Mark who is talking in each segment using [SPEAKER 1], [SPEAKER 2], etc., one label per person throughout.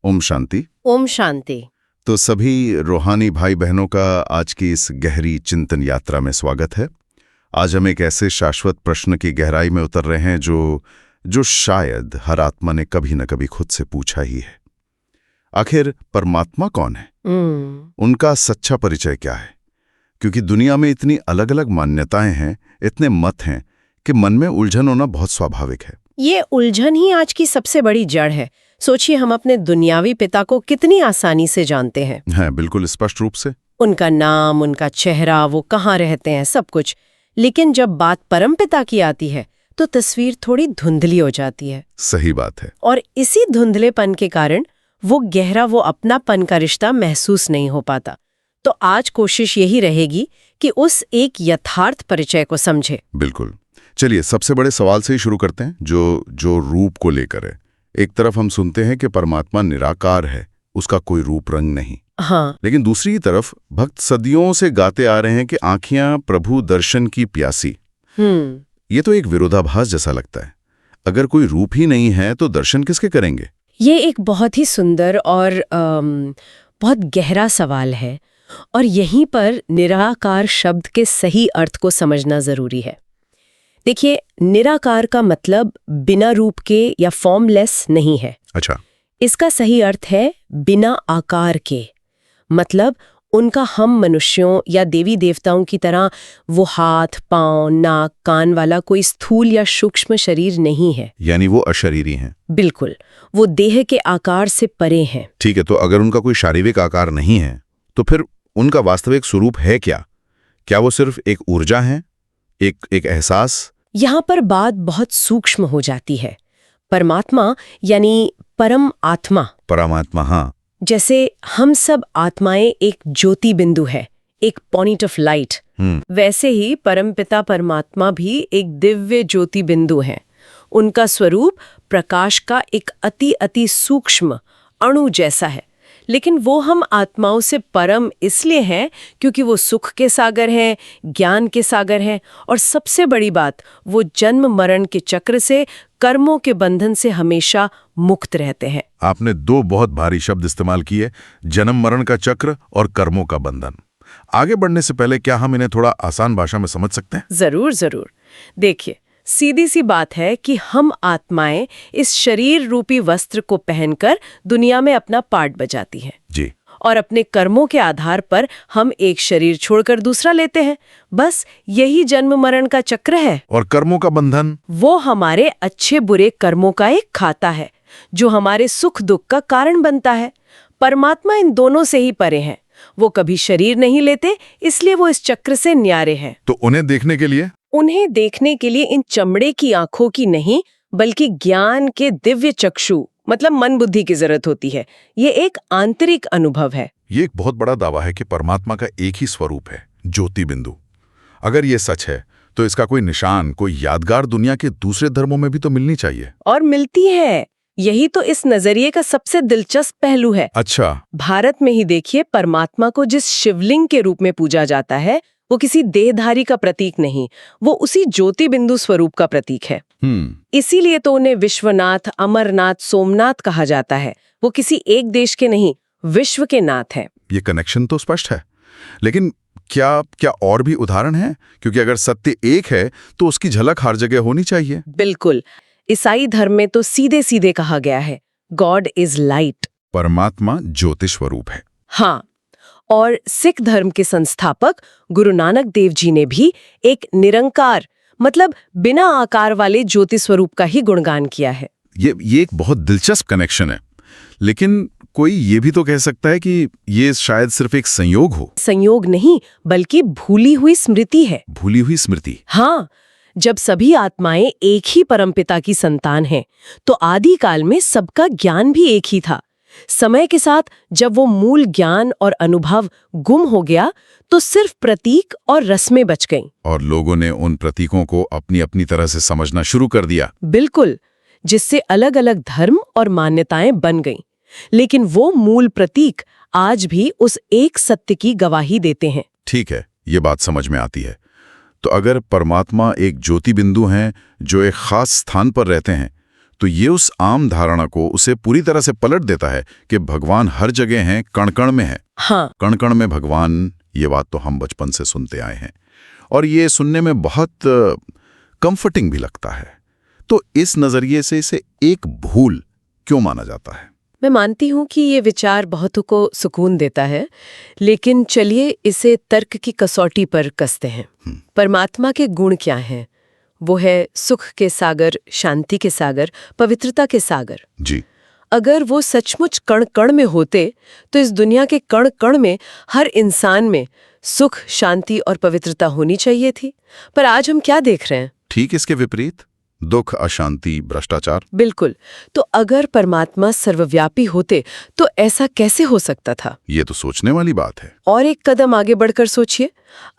[SPEAKER 1] ओम शांति।
[SPEAKER 2] ओम शांति।
[SPEAKER 1] तो सभी रूहानी भाई बहनों का आज की इस गहरी चिंतन यात्रा में स्वागत है। आज हम एक ऐसे शाश्वत प्रश्न की गहराई में उतर रहे हैं जो शायद हर आत्मा ने कभी न कभी खुद से पूछा ही है। आखिर परमात्मा कौन है? उनका सच्चा परिचय क्या है? क्योंकि दुनिया में इतनी अलग अलग मान्यताएं हैं, इतने मत हैं कि मन में उलझन होना बहुत स्वाभाविक है।
[SPEAKER 2] ये उलझन ही आज की सबसे बड़ी जड़ है। सोचिए, हम अपने दुनियावी पिता को कितनी आसानी से जानते हैं।
[SPEAKER 1] हाँ, बिल्कुल स्पष्ट रूप से।
[SPEAKER 2] उनका नाम, उनका चेहरा, वो कहाँ रहते हैं, सब कुछ। लेकिन जब बात परमपिता की आती है तो तस्वीर थोड़ी धुंधली हो जाती है।
[SPEAKER 1] सही बात है।
[SPEAKER 2] और इसी धुंधलेपन के कारण वो गहरा, वो अपनापन का रिश्ता महसूस नहीं हो पाता। तो आज कोशिश यही रहेगी कि उस एक यथार्थ परिचय को समझे।
[SPEAKER 1] बिल्कुल। चलिए सबसे बड़े सवाल से ही शुरू करते हैं, जो रूप को लेकर है। एक तरफ हम सुनते हैं कि परमात्मा निराकार है, उसका कोई रूप रंग नहीं।
[SPEAKER 2] हाँ।
[SPEAKER 1] लेकिन दूसरी तरफ भक्त सदियों से गाते आ रहे हैं कि आंखियां प्रभु दर्शन की प्यासी। ये तो एक विरोधाभास जैसा लगता है। अगर कोई रूप ही नहीं है तो दर्शन किसके करेंगे?
[SPEAKER 2] ये एक बहुत ही सुंदर और बहुत गहरा सवाल है, और यहीं पर निराकार शब्द के सही अर्थ को समझना जरूरी है। देखिए, निराकार का मतलब बिना रूप के या फॉर्मलेस नहीं है।
[SPEAKER 1] अच्छा।
[SPEAKER 2] इसका सही अर्थ है बिना आकार के। मतलब उनका हम मनुष्यों या देवी देवताओं की तरह वो हाथ, पांव, नाक, कान वाला कोई स्थूल या सूक्ष्म शरीर नहीं है।
[SPEAKER 1] यानी वो अशरीरी हैं।
[SPEAKER 2] बिल्कुल, वो देह के आकार से परे हैं।
[SPEAKER 1] ठीक है, तो अगर उनका कोई शारीरिक आकार नहीं है तो फिर उनका वास्तविक स्वरूप है क्या? क्या वो सिर्फ एक ऊर्जा है, एक एहसास?
[SPEAKER 2] यहाँ पर बात बहुत सूक्ष्म हो जाती है। परमात्मा यानी परम आत्मा।
[SPEAKER 1] परमात्मा, हाँ।
[SPEAKER 2] जैसे हम सब आत्माएं एक ज्योति बिंदु है, एक पॉइंट ऑफ लाइट, वैसे ही परमपिता परमात्मा भी एक दिव्य ज्योति बिंदु है। उनका स्वरूप प्रकाश का एक अति अति सूक्ष्म अणु जैसा है। लेकिन वो हम आत्माओं से परम इसलिए हैं क्योंकि वो सुख के सागर हैं, ज्ञान के सागर हैं, और सबसे बड़ी बात, वो जन्म मरण के चक्र से, कर्मों के बंधन से हमेशा मुक्त रहते हैं।
[SPEAKER 1] आपने दो बहुत भारी शब्द इस्तेमाल किए, जन्म मरण का चक्र और कर्मों का बंधन। आगे बढ़ने से पहले क्या हम इन्हें थोड़ा आसान भाषा में समझ सकते हैं?
[SPEAKER 2] जरूर जरूर। देखिए, सीधी सी बात है कि हम आत्माएं इस शरीर रूपी वस्त्र को पहनकर दुनिया में अपना पार्ट बजाती हैं।
[SPEAKER 1] जी।
[SPEAKER 2] और अपने कर्मों के आधार पर हम एक शरीर छोड़कर दूसरा लेते हैं। बस यही जन्म मरण का चक्र है।
[SPEAKER 1] और कर्मों का बंधन?
[SPEAKER 2] वो हमारे अच्छे बुरे कर्मों का एक खाता है जो हमारे सुख दुख का कारण बनता है। परमात्मा इन दोनों से ही परे हैं। वो कभी शरीर नहीं लेते, इसलिए वो इस चक्र से न्यारे हैं।
[SPEAKER 1] तो उन्हें देखने के लिए
[SPEAKER 2] इन चमड़े की आंखों की नहीं, बल्कि ज्ञान के दिव्य चक्षु, मतलब मन बुद्धि की जरूरत होती है। ये एक आंतरिक अनुभव है।
[SPEAKER 1] ये एक बहुत बड़ा दावा है कि परमात्मा का एक ही स्वरूप है, ज्योति बिंदु। अगर ये सच है तो इसका कोई निशान, कोई यादगार दुनिया के दूसरे धर्मों में भी तो मिलनी चाहिए।
[SPEAKER 2] और मिलती है। यही तो इस नजरिए का सबसे दिलचस्प पहलू है।
[SPEAKER 1] अच्छा।
[SPEAKER 2] भारत में ही देखिए, परमात्मा को जिस शिवलिंग के रूप में पूजा जाता है वो किसी देहधारी का प्रतीक नहीं, वो उसी ज्योति बिंदु स्वरूप का प्रतीक है। इसीलिए तो उन्हें विश्वनाथ, अमरनाथ, सोमनाथ कहा जाता है। वो किसी एक देश के नहीं, विश्व के नाथ हैं।
[SPEAKER 1] ये कनेक्शन तो स्पष्ट है, लेकिन क्या और भी उदाहरण हैं? क्योंकि अगर सत्य एक है तो उसकी झलक हर जगह होनी चाहिए।
[SPEAKER 2] बिल्कुल। ईसाई धर्म में तो सीधे सीधे कहा गया है, गॉड इज लाइट।
[SPEAKER 1] परमात्मा ज्योति स्वरूप है।
[SPEAKER 2] हाँ। और सिख धर्म के संस्थापक गुरु नानक देव जी ने भी एक निरंकार, मतलब बिना आकार वाले ज्योति स्वरूप का ही गुणगान किया है।
[SPEAKER 1] ये एक बहुत दिलचस्प कनेक्शन है। लेकिन कोई ये भी तो कह सकता है कि ये शायद सिर्फ एक संयोग हो।
[SPEAKER 2] संयोग नहीं, बल्कि भूली हुई स्मृति है।
[SPEAKER 1] भूली हुई स्मृति?
[SPEAKER 2] हाँ। जब सभी आत्माएं एक ही परमपिता की संतान हैं, तो आदिकाल में सबका ज्ञान भी एक ही था। समय के साथ जब वो मूल ज्ञान और अनुभव गुम हो गया तो सिर्फ प्रतीक और रस्में बच गईं।
[SPEAKER 1] और लोगों ने उन प्रतीकों को अपनी अपनी तरह से समझना शुरू कर दिया।
[SPEAKER 2] बिल्कुल, जिससे अलग अलग धर्म और मान्यताएं बन गईं। लेकिन वो मूल प्रतीक आज भी उस एक सत्य की गवाही देते हैं।
[SPEAKER 1] ठीक है, ये बात समझ में आती है। तो अगर परमात्मा एक ज्योति बिंदु हैं जो एक खास स्थान पर रहते हैं, तो ये उस आम धारणा को उसे पूरी तरह से पलट देता है कि भगवान हर जगह हैं, कण-कण में है।
[SPEAKER 2] हाँ,
[SPEAKER 1] कण-कण में भगवान, ये बात तो हम बचपन से सुनते आए हैं और ये सुनने में बहुत कंफर्टिंग भी लगता है। तो इस नजरिए से इसे एक भूल क्यों माना जाता है?
[SPEAKER 2] मैं मानती हूँ कि ये विचार बहुतों को सुकून देता है, लेकिन चलिए इसे तर्क की कसौटी पर कसते हैं। परमात्मा के गुण क्या हैं? वो है सुख के सागर, शांति के सागर, पवित्रता के सागर।
[SPEAKER 1] जी।
[SPEAKER 2] अगर वो सचमुच कण-कण में होते तो इस दुनिया के कण-कण में हर इंसान में सुख, शांति और पवित्रता होनी चाहिए थी। पर आज हम क्या देख रहे हैं?
[SPEAKER 1] ठीक इसके विपरीत, दुख, अशांति, भ्रष्टाचार।
[SPEAKER 2] बिल्कुल। तो अगर परमात्मा सर्वव्यापी होते तो ऐसा कैसे हो सकता था?
[SPEAKER 1] ये तो सोचने वाली बात है।
[SPEAKER 2] और एक कदम आगे बढ़कर सोचिए,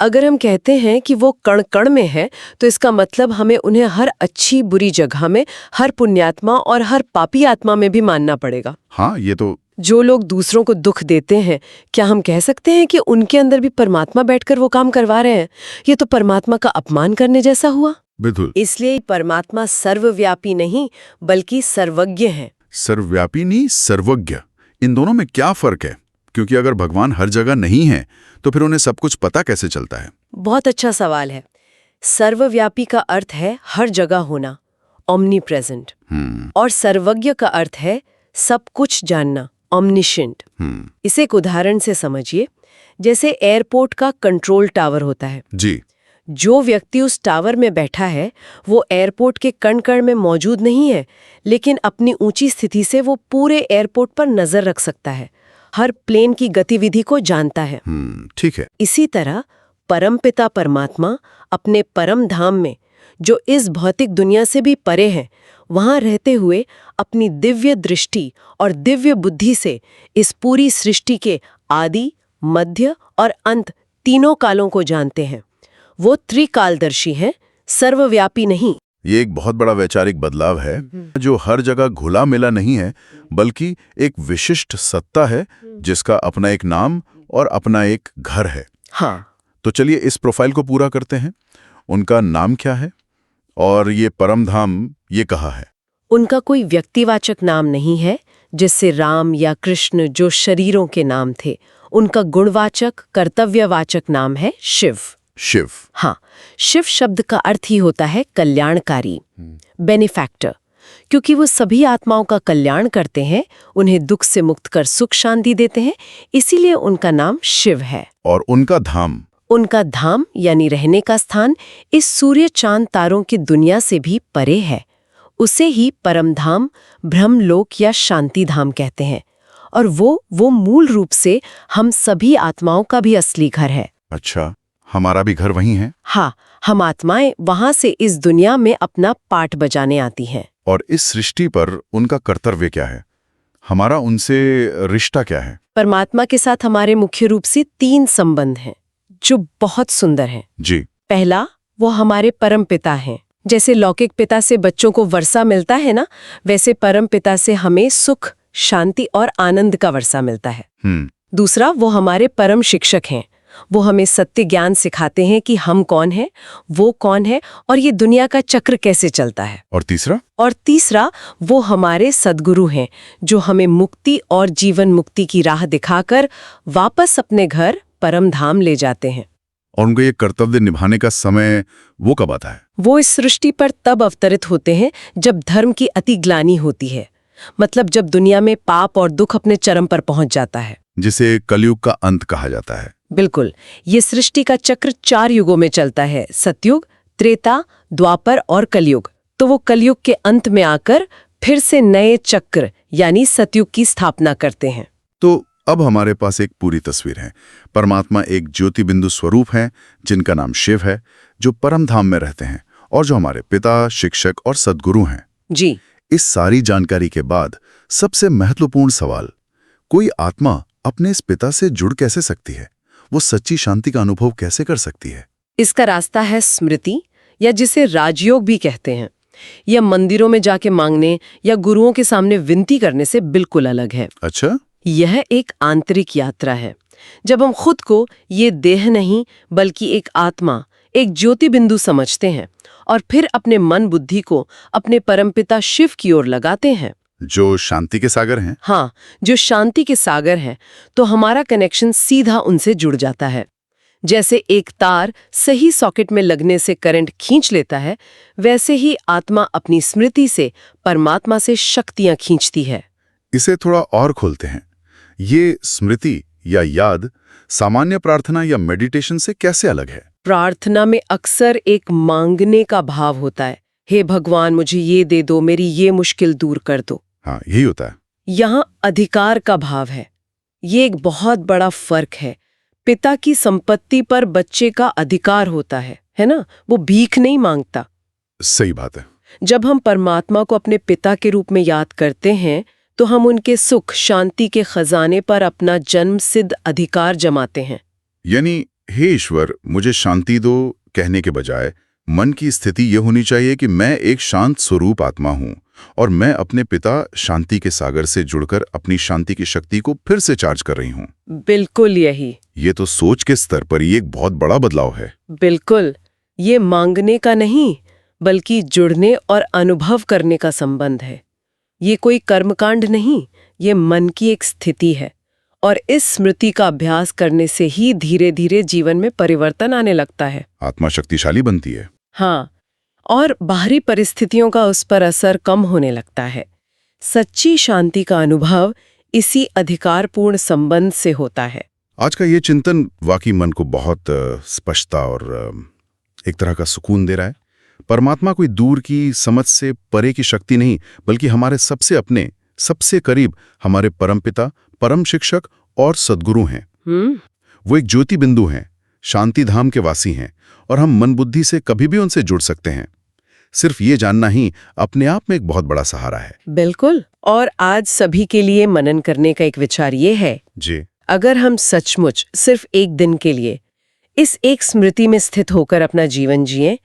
[SPEAKER 2] अगर हम कहते हैं कि वो कण-कण में है तो इसका मतलब हमें उन्हें हर अच्छी बुरी जगह में, हर पुण्यात्मा और हर पापी आत्मा में भी मानना पड़ेगा।
[SPEAKER 1] हाँ, ये तो
[SPEAKER 2] जो लोग दूसरों को दुख देते हैं, क्या हम कह सकते हैं कि उनके अंदर भी परमात्मा बैठकर वो काम करवा रहे हैं? ये तो परमात्मा का अपमान करने जैसा हुआ।
[SPEAKER 1] बिल्कुल।
[SPEAKER 2] इसलिए परमात्मा सर्वव्यापी नहीं बल्कि सर्वज्ञ है।
[SPEAKER 1] सर्वव्यापी नहीं, सर्वज्ञ। इन दोनों में क्या फर्क है? क्योंकि अगर भगवान हर जगह नहीं है तो फिर उन्हें सब कुछ पता कैसे चलता है?
[SPEAKER 2] बहुत अच्छा सवाल है। सर्वव्यापी का अर्थ है हर जगह होना, ओमनी प्रेजेंट, और सर्वज्ञ का अर्थ है सब कुछ जानना, ओमनिशेंट। इसे एक उदाहरण से समझिए। जैसे एयरपोर्ट का कंट्रोल टावर होता है।
[SPEAKER 1] जी।
[SPEAKER 2] जो व्यक्ति उस टावर में बैठा है वो एयरपोर्ट के कण-कण में मौजूद नहीं है, लेकिन अपनी ऊंची स्थिति से वो पूरे एयरपोर्ट पर नजर रख सकता है, हर प्लेन की गतिविधि को जानता है।
[SPEAKER 1] ठीक है।
[SPEAKER 2] इसी तरह परमपिता परमात्मा अपने परम धाम में, जो इस भौतिक दुनिया से भी परे है, वहां रहते हुए अपनी दिव्य दृष्टि और दिव्य बुद्धि से इस पूरी सृष्टि के आदि, मध्य और अंत तीनों कालों को जानते हैं। वो त्रिकालदर्शी हैं, सर्वव्यापी नहीं।
[SPEAKER 1] ये एक बहुत बड़ा वैचारिक बदलाव है, जो हर जगह घुला मिला नहीं है, बल्कि एक विशिष्ट सत्ता है जिसका अपना एक नाम और अपना एक घर है।
[SPEAKER 2] हाँ,
[SPEAKER 1] तो चलिए इस प्रोफाइल को पूरा करते हैं। उनका नाम क्या है और ये परम धाम ये कहाँ है?
[SPEAKER 2] उनका कोई व्यक्तिवाचक नाम नहीं है, जिससे राम या कृष्ण जो शरीरों के नाम थे। उनका गुणवाचक, कर्तव्यवाचक नाम है शिव।
[SPEAKER 1] शिव।
[SPEAKER 2] हाँ, शिव शब्द का अर्थ ही होता है कल्याणकारी, बेनिफैक्टर। क्योंकि वो सभी आत्माओं का कल्याण करते हैं, उन्हें दुख से मुक्त कर सुख शांति देते हैं, इसीलिए उनका नाम शिव है।
[SPEAKER 1] और उनका धाम?
[SPEAKER 2] उनका धाम यानी रहने का स्थान इस सूर्य चांद तारों की दुनिया से भी परे है। उसे ही परमधाम, ब्रह्मलोक या शांति धाम कहते हैं। और वो मूल रूप से हम सभी आत्माओं का भी असली घर है।
[SPEAKER 1] अच्छा, हमारा भी घर वहीं है?
[SPEAKER 2] हाँ, हम आत्माएं वहां से इस दुनिया में अपना पाठ बजाने आती हैं।
[SPEAKER 1] और इस सृष्टि पर उनका कर्तव्य क्या है? हमारा उनसे रिश्ता क्या है?
[SPEAKER 2] परमात्मा के साथ हमारे मुख्य रूप से 3 संबंध हैं, जो बहुत सुंदर हैं।
[SPEAKER 1] जी।
[SPEAKER 2] पहला, वो हमारे परम पिता हैं। जैसे लौकिक पिता से बच्चों को वर्षा मिलता है ना, वैसे परम पिता से हमें सुख, शांति और आनंद का वर्षा मिलता है। दूसरा, वो हमारे परम शिक्षक हैं। वो हमें सत्य ज्ञान सिखाते हैं कि हम कौन हैं, वो कौन है और ये दुनिया का चक्र कैसे चलता है।
[SPEAKER 1] और तीसरा?
[SPEAKER 2] और तीसरा, वो हमारे सद्गुरु हैं, जो हमें मुक्ति और जीवन मुक्ति की राह दिखाकर वापस अपने घर परम धाम ले जाते हैं।
[SPEAKER 1] और उनका ये कर्तव्य निभाने का समय वो कब आता है?
[SPEAKER 2] वो इस सृष्टि पर तब अवतरित होते हैं जब धर्म की अति ग्लानि होती है, मतलब जब दुनिया में पाप और दुख अपने चरम पर पहुंच जाता है,
[SPEAKER 1] जिसे कलयुग का अंत कहा जाता है।
[SPEAKER 2] बिल्कुल। ये सृष्टि का चक्र 4 युगों में चलता है, सतयुग, त्रेता, द्वापर और कलयुग। तो वो कलयुग के अंत में आकर फिर से नए चक्र यानी सतयुग की स्थापना करते हैं।
[SPEAKER 1] तो अब हमारे पास एक पूरी तस्वीर है। परमात्मा एक ज्योति बिंदु स्वरूप है जिनका नाम शिव है, जो परम धाम में रहते हैं और जो हमारे पिता, शिक्षक और सद्गुरु हैं।
[SPEAKER 2] जी।
[SPEAKER 1] इस सारी जानकारी के बाद सबसे महत्वपूर्ण सवाल, कोई आत्मा अपने इस पिता से जुड़ कैसे सकती है? वो सच्ची शांति का अनुभव कैसे कर सकती है?
[SPEAKER 2] इसका रास्ता है स्मृति, या जिसे राजयोग भी कहते हैं। यह मंदिरों में जाके मांगने या गुरुओं के सामने विनती करने से बिल्कुल अलग है।
[SPEAKER 1] अच्छा?
[SPEAKER 2] यह एक आंतरिक यात्रा है, जब हम खुद को ये देह नहीं बल्कि एक आत्मा, एक ज्योति बिंदु समझते हैं और फिर अपने मन बुद्धि को अपने परमपिता शिव की ओर लगाते हैं,
[SPEAKER 1] जो शांति के सागर हैं।
[SPEAKER 2] हाँ, जो शांति के सागर हैं, तो हमारा कनेक्शन सीधा उनसे जुड़ जाता है। जैसे एक तार सही सॉकेट में लगने से करंट खींच लेता है, वैसे ही आत्मा अपनी स्मृति से परमात्मा से शक्तियां खींचती है।
[SPEAKER 1] इसे थोड़ा और खोलते हैं। ये स्मृति या याद सामान्य प्रार्थना या मेडिटेशन से कैसे अलग है?
[SPEAKER 2] प्रार्थना में अक्सर एक मांगने का भाव होता है। हे भगवान, मुझे ये दे दो, मेरी ये मुश्किल दूर कर दो।
[SPEAKER 1] हाँ, यही होता है।
[SPEAKER 2] यहाँ अधिकार का भाव है। ये एक बहुत बड़ा फर्क है। पिता की संपत्ति पर बच्चे का अधिकार होता है ना? वो भीख नहीं मांगता।
[SPEAKER 1] सही बात है।
[SPEAKER 2] जब हम परमात्मा को अपने पिता के रूप में याद करते हैं, तो हम उनके सुख शांति के खजाने पर अपना जन्म सिद्ध अधिकार जमाते हैं।
[SPEAKER 1] यानी हे ईश्वर, मुझे शांति दो कहने के बजाय मन की स्थिति ये होनी चाहिए कि मैं एक शांत स्वरूप आत्मा हूँ और मैं अपने पिता शांति के सागर से जुड़कर अपनी शांति की शक्ति को फिर से चार्ज कर रही हूँ।
[SPEAKER 2] बिल्कुल यही।
[SPEAKER 1] ये तो सोच के स्तर पर ही एक बहुत बड़ा बदलाव है।
[SPEAKER 2] बिल्कुल। ये मांगने का नहीं, बल्कि जुड़ने और अनुभव करने का संबंध है। ये कोई कर्मकांड नहीं, ये मन की एक स्थिति है। और इस स्मृति का अभ्यास करने से ही धीरे धीरे जीवन में परिवर्तन आने लगता है। आत्मा
[SPEAKER 1] शक्तिशाली बनती है।
[SPEAKER 2] हाँ, और बाहरी परिस्थितियों का उस पर असर कम होने लगता है। सच्ची शांति का अनुभव इसी अधिकारपूर्ण संबंध से होता है।
[SPEAKER 1] आज का ये चिंतन वाकई मन को बहुत स्पष्टता और एक तरह का सुकून दे रहा है। परमात्मा कोई दूर की समझ से परे की शक्ति नहीं, बल्कि हमारे सबसे अपने, सबसे करीब हमारे परमपिता, परम शिक्षक और सद्गुरु हैं। वो एक ज्योति बिंदु हैं, शांति धाम के वासी हैं और हम मन बुद्धि से कभी भी उनसे जुड़ सकते हैं। सिर्फ ये जानना ही अपने आप में एक बहुत बड़ा सहारा है।
[SPEAKER 2] बिल्कुल। और आज सभी के लिए मनन करने का एक विचार ये है
[SPEAKER 1] जी,
[SPEAKER 2] अगर हम सचमुच सिर्फ एक दिन के लिए इस एक स्मृति में स्थित होकर अपना जीवन जिए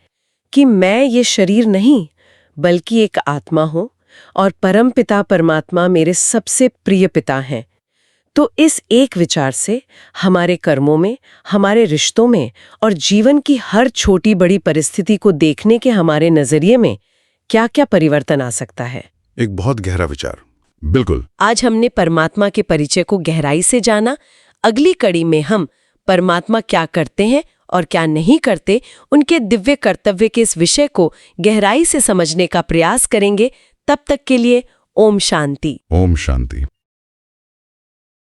[SPEAKER 2] कि मैं ये शरीर नहीं बल्कि एक आत्मा हूं और परमपिता परमात्मा मेरे सबसे प्रिय पिता हैं, तो इस एक विचार से हमारे कर्मों में, हमारे रिश्तों में और जीवन की हर छोटी बड़ी परिस्थिति को देखने के हमारे नजरिए में क्या-क्या परिवर्तन आ सकता है।
[SPEAKER 1] एक बहुत गहरा विचार। बिल्कुल।
[SPEAKER 2] आज हमने परमात्मा के परिचय को गहराई से जाना। अगली कड़ी में हम परमात्मा क्या करते हैं और क्या नहीं करते, उनके दिव्य कर्तव्य के इस विषय को गहराई से समझने का प्रयास करेंगे। तब तक के लिए ओम शांति।
[SPEAKER 1] ओम शांति।